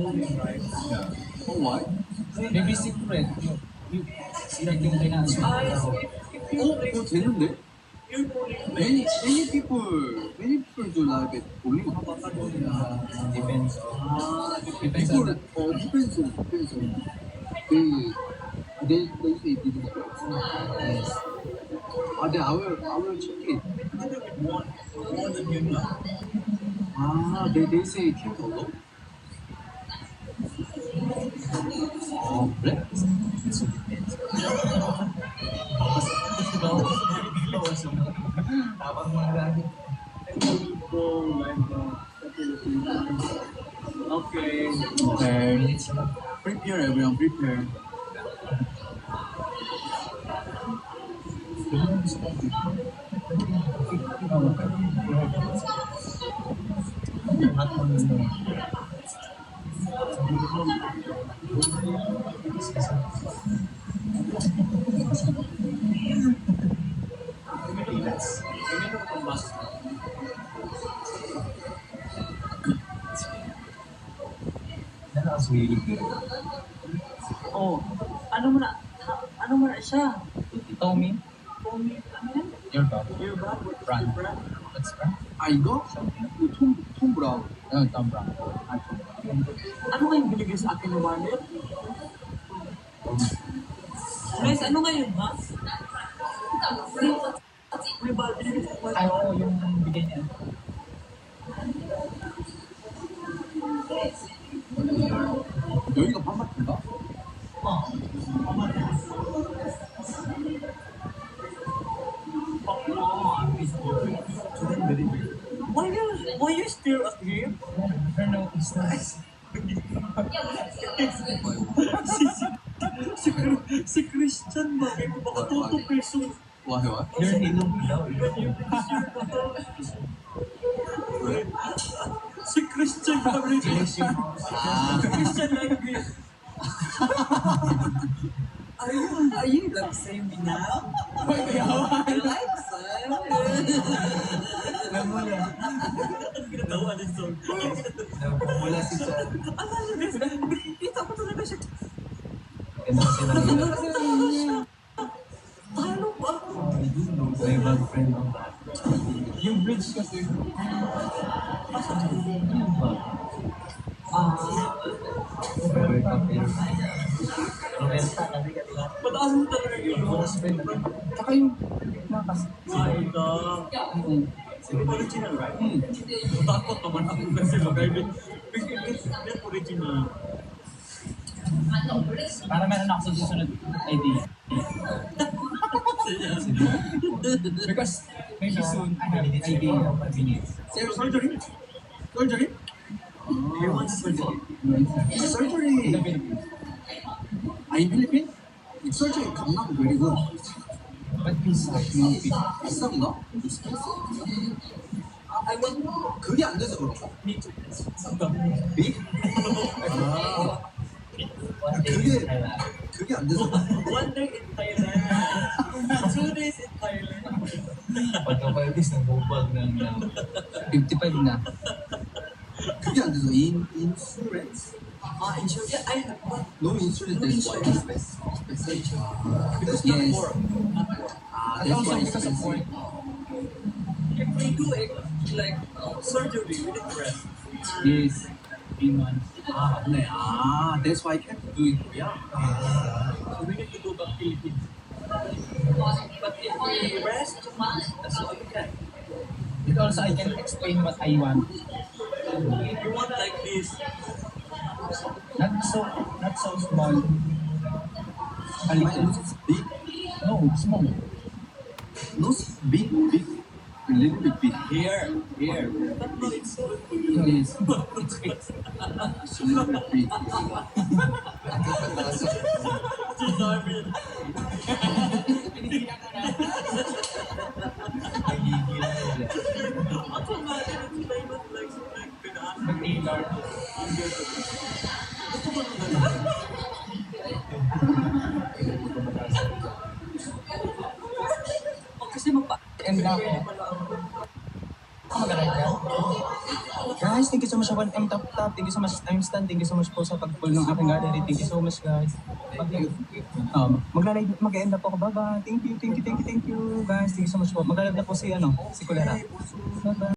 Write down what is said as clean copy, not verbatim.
Oh, why? Maybe secret. Sila yung kinaso. 그거 되는데? Many people do like it. Bowling. Depends. Depends People, on depends on. They say it didn't. yes. Then I will check it. They say it can't allow. 그래? Tapos magagamit. Okay. Prepare everyone, prepare. That was really good. Oh, ano mo na siya? Tommy, Tommy, ano yan? your dog. Your bag? Brand. Your brand? What's brand? 이거? 톰 브라운. No, Tom Brown. Ano nga yung binigay sa akin ng wallet? Guys, ano nga yun, ha? May bag binigay sa wallet. Ay, oo, yung bigay niya. 여기가 판마트인가? Why you stare at him? Her notice na. Si Christian ba? May baka 2 pesos. Why? Your nilong daw. Si Christian ba? Christian like this. Are you like saying me now? I like so. Namula. Ginagawa ni Sol. Namula si Chad. Kita ko talaga siya. Ganda kasi na Ano ba? may bag friend ako. Yung bridge kasi. Yung bag. Favorite cocktail. Romesta kasi kanila. Mataas mo talaga yun. Bonus friend. Tsaka yung Makas. Ay, ito. Original, right? Takot naman ako kasi mag-ibig. Big original. Para meron ako sa susunod idea. Because maybe soon I have an idea of what we need. surgery? Surgery? You want surgery? Surgery. In the Philippines. In Philippines? Surgery 강남 very good. But please, no fee. 비싼가? I want 그게 안 돼서 그런가? me to 빅? 그게 안 돼서 그런가? 1 day in Thailand. 2 days in Thailand. Pagka-5 ng bubag ng 55 na. 그게 안 돼서 insurance? Insurance? Yeah, I have one. No insurance, that's why it's expensive. Because Yes. not work. Not work. That's Also why it's because of expensive. work. If we do like surgery, we need rest. Yes. 3 months. 맞네. That's why I can't do it Korea. So we need to go back Philippines. But if we rest 2 months, that's all we can. And also I can explain what I want. If you want like this, Not so small. A little. Big? No, small. No, big. A little bit big. here. But no, it's so good for you. Yes. It's a little bit big. Just I mean, Nagigil na sila. ako nga din ang climate like pinaan. Mag-tailor. Gusto ko naman. Kasi And now, pala ako. Guys, thank you so much sa 1M Top Top. Thank you so much, I'm Stan. Thank you so much po sa pag-pull ng aking gallery. Thank you so much, guys. Mag-end up po ako. Bye-bye. Thank you, guys. Thank you so much po. Maglalagay na po si Kulera. Bye-bye.